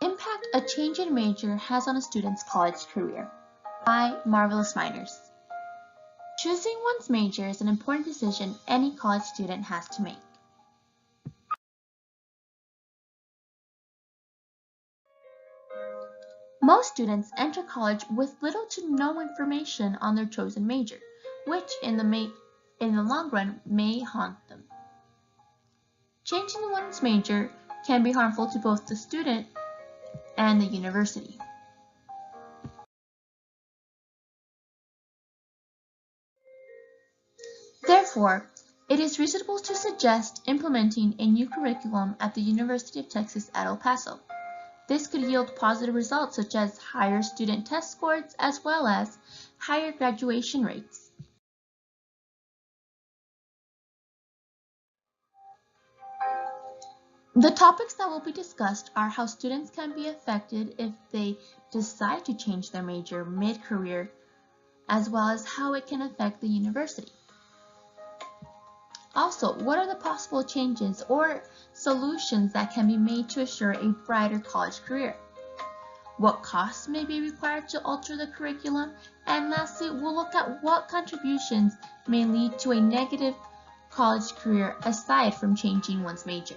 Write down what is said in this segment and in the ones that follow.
Impact a change in major has on a student's college career by Marvelous Miners. Choosing one's major is an important decision any college student has to make. Most students enter college with little to no information on their chosen major, which in the long run may haunt them. Changing one's major can be harmful to both the student and the university. Therefore, it is reasonable to suggest implementing a new curriculum at the University of Texas at El Paso. This could yield positive results such as higher student test scores as well as higher graduation rates. The topics that will be discussed are how students can be affected if they decide to change their major mid-career, as well as how it can affect the university. Also, what are the possible changes or solutions that can be made to assure a brighter college career? What costs may be required to alter the curriculum? And lastly, we'll look at what contributions may lead to a negative college career aside from changing one's major.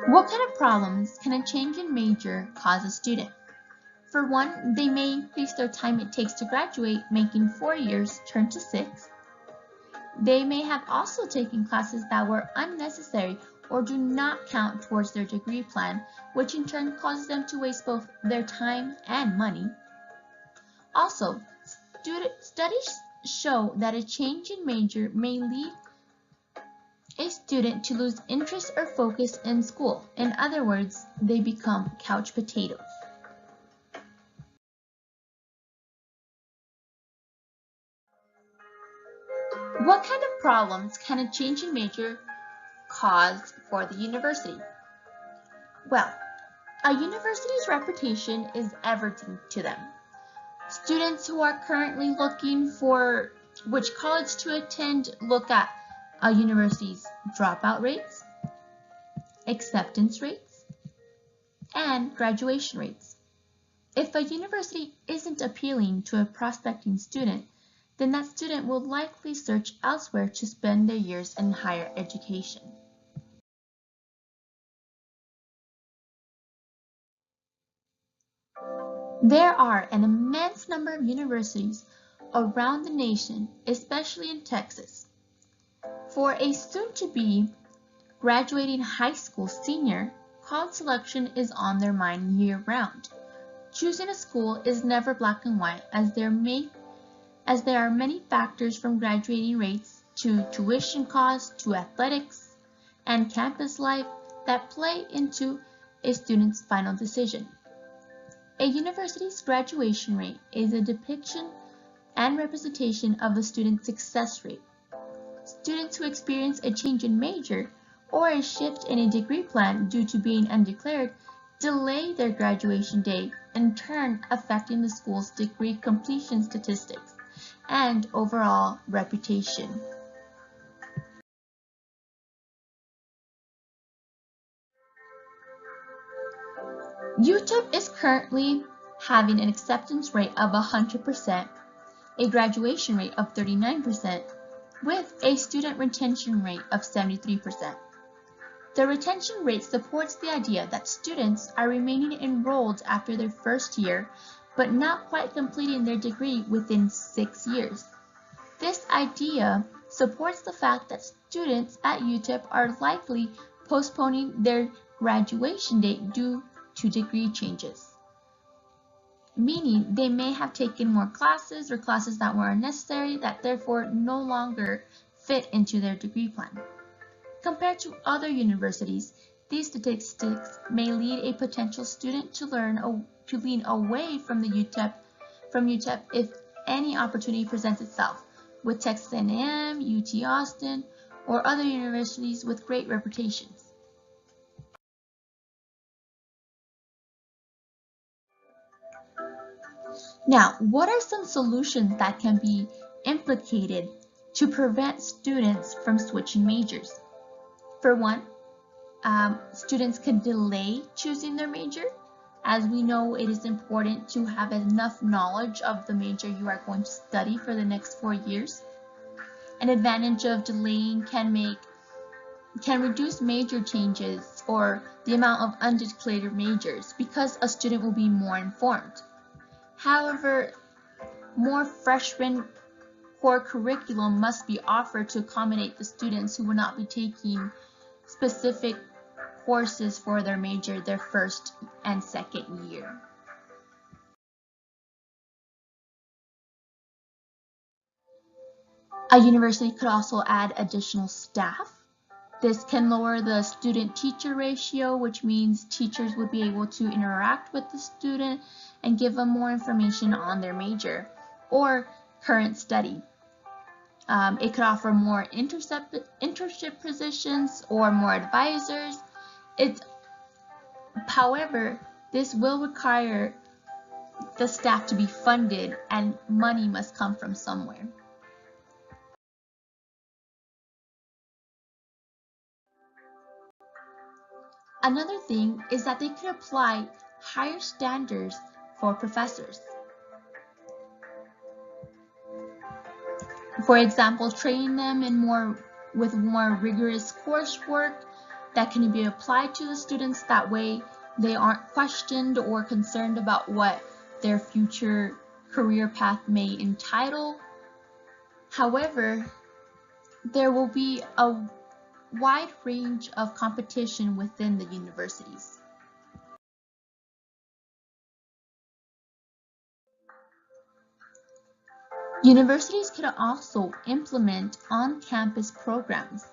What kind of problems can a change in major cause a student? For one, they may increase their time it takes to graduate, making 4 years turn to 6. They may have also taken classes that were unnecessary or do not count towards their degree plan, which in turn causes them to waste both their time and money. Also, studies show that a change in major may lead a student to lose interest or focus in school. In other words, they become couch potatoes. What kind of problems can a change in major cause for the university? Well, a university's reputation is everything to them. Students who are currently looking for which college to attend look at a university's dropout rates, acceptance rates, and graduation rates. If a university isn't appealing to a prospecting student, then that student will likely search elsewhere to spend their years in higher education. There are an immense number of universities around the nation, especially in Texas. For a soon-to-be graduating high school senior, college selection is on their mind year-round. Choosing a school is never black and white, as there are many factors from graduating rates to tuition costs to athletics and campus life that play into a student's final decision. A university's graduation rate is a depiction and representation of the student's success rate. Students who experience a change in major or a shift in a degree plan due to being undeclared delay their graduation date, in turn affecting the school's degree completion statistics and overall reputation. UTEP is currently having an acceptance rate of 100%, a graduation rate of 39%, with a student retention rate of 73%. The retention rate supports the idea that students are remaining enrolled after their first year, but not quite completing their degree within 6 years. This idea supports the fact that students at UTEP are likely postponing their graduation date due to degree changes, meaning they may have taken more classes or classes that were unnecessary that therefore no longer fit into their degree plan. Compared to other universities, these statistics may lead a potential student to lean away from UTEP if any opportunity presents itself with Texas A&M, UT Austin, or other universities with great reputations. Now, what are some solutions that can be implicated to prevent students from switching majors. For one, students can delay choosing their major. As we know, it is important to have enough knowledge of the major you are going to study for the next 4 years. An advantage of delaying can reduce major changes or the amount of undeclared majors because a student will be more informed. However, more freshman core curriculum must be offered to accommodate the students who will not be taking specific courses for their major their first and second year. A university could also add additional staff. This can lower the student-teacher ratio, which means teachers would be able to interact with the student and give them more information on their major or current study. It could offer more internship positions or more advisors. However, this will require the staff to be funded and money must come from somewhere. Another thing is that they could apply higher standards for professors. For example, training them with more rigorous coursework that can be applied to the students. That way they aren't questioned or concerned about what their future career path may entitle. However, there will be a wide range of competition within the universities. Universities could also implement on-campus programs,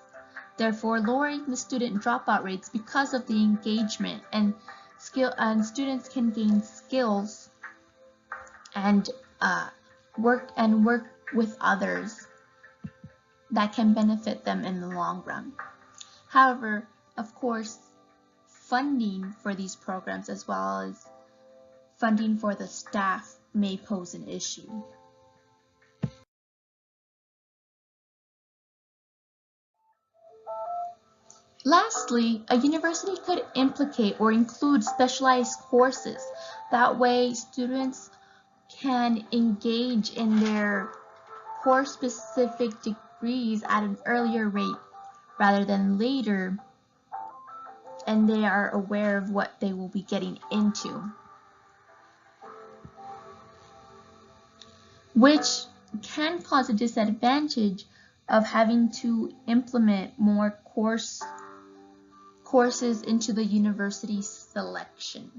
therefore lowering the student dropout rates because of the engagement and students can gain skills and work with others that can benefit them in the long run. However, of course, funding for these programs as well as funding for the staff may pose an issue. Lastly, a university could implicate or include specialized courses. That way, students can engage in their course-specific degrees at an earlier rate rather than later, and they are aware of what they will be getting into, which can cause a disadvantage of having to implement more courses into the university selection.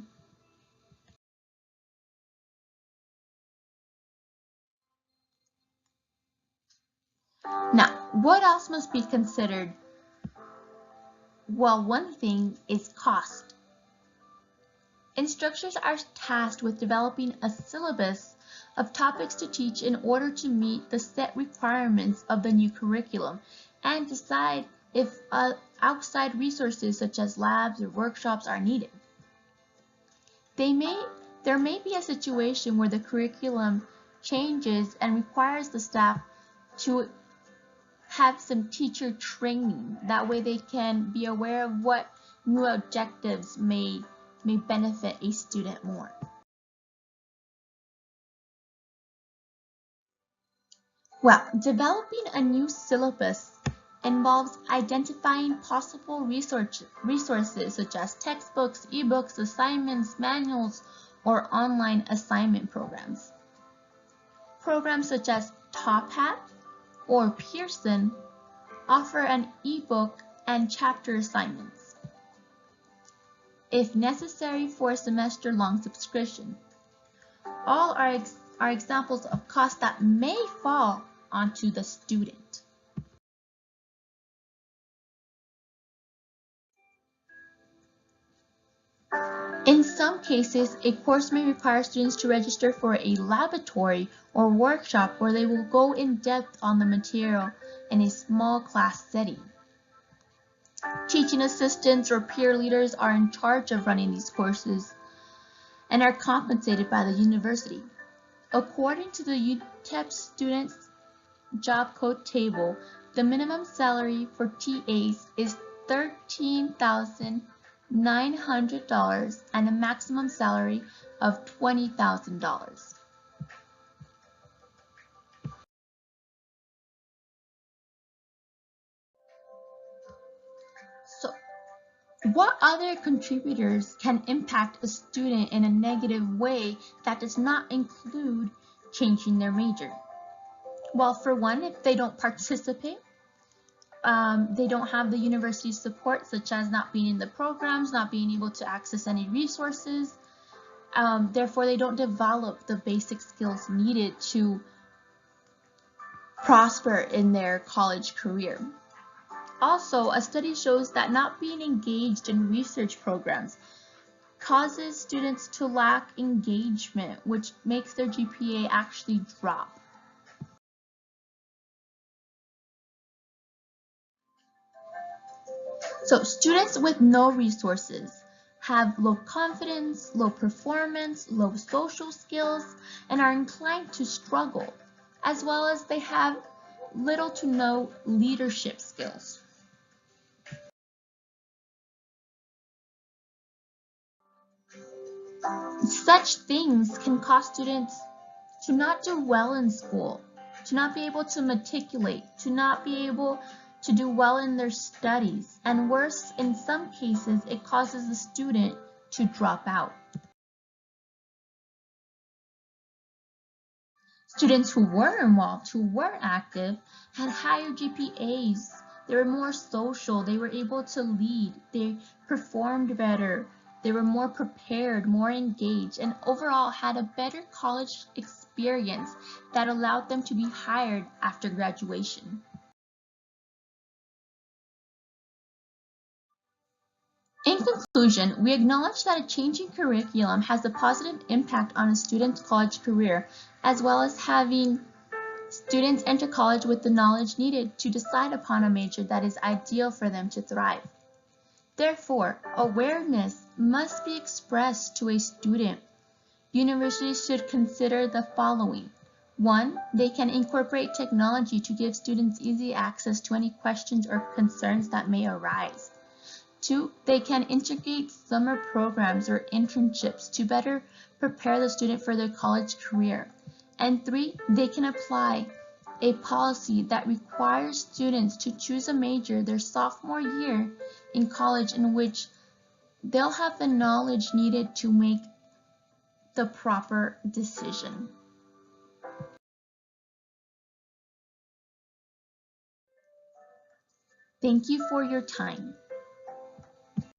Now, what else must be considered? Well, one thing is cost. Instructors are tasked with developing a syllabus of topics to teach in order to meet the set requirements of the new curriculum and decide if outside resources such as labs or workshops are needed. There may be a situation where the curriculum changes and requires the staff to have some teacher training. That way they can be aware of what new objectives may benefit a student more. Well, developing a new syllabus involves identifying possible resources such as textbooks, ebooks, assignments, manuals, or online assignment programs. Programs such as Top Hat or Pearson offer an ebook and chapter assignments, if necessary for a semester-long subscription. All are examples of costs that may fall onto the student. In some cases, a course may require students to register for a laboratory or workshop where they will go in depth on the material in a small class setting. Teaching assistants or peer leaders are in charge of running these courses and are compensated by the university. According to the UTEP students job code table, the minimum salary for TAs is $13,900 and a maximum salary of $20,000. So, what other contributors can impact a student in a negative way that does not include changing their major? Well, for one, if they don't participate, they don't have the university support, such as not being in the programs, not being able to access any resources. Therefore, they don't develop the basic skills needed to prosper in their college career. Also, a study shows that not being engaged in research programs causes students to lack engagement, which makes their GPA actually drop. So students with no resources have low confidence, low performance, low social skills, and are inclined to struggle, as well as they have little to no leadership skills. Such things can cause students to not do well in school, to not be able to matriculate, to not be able to do well in their studies, and worse, in some cases, it causes the student to drop out. Students who were involved, who were active, had higher GPAs. They were more social, they were able to lead, they performed better, they were more prepared, more engaged, and overall had a better college experience that allowed them to be hired after graduation. In conclusion, we acknowledge that a changing curriculum has a positive impact on a student's college career, as well as having students enter college with the knowledge needed to decide upon a major that is ideal for them to thrive. Therefore, awareness must be expressed to a student. Universities should consider the following. 1. They can incorporate technology to give students easy access to any questions or concerns that may arise. 2. They can integrate summer programs or internships to better prepare the student for their college career. And 3. They can apply a policy that requires students to choose a major their sophomore year in college in which they'll have the knowledge needed to make the proper decision. Thank you for your time.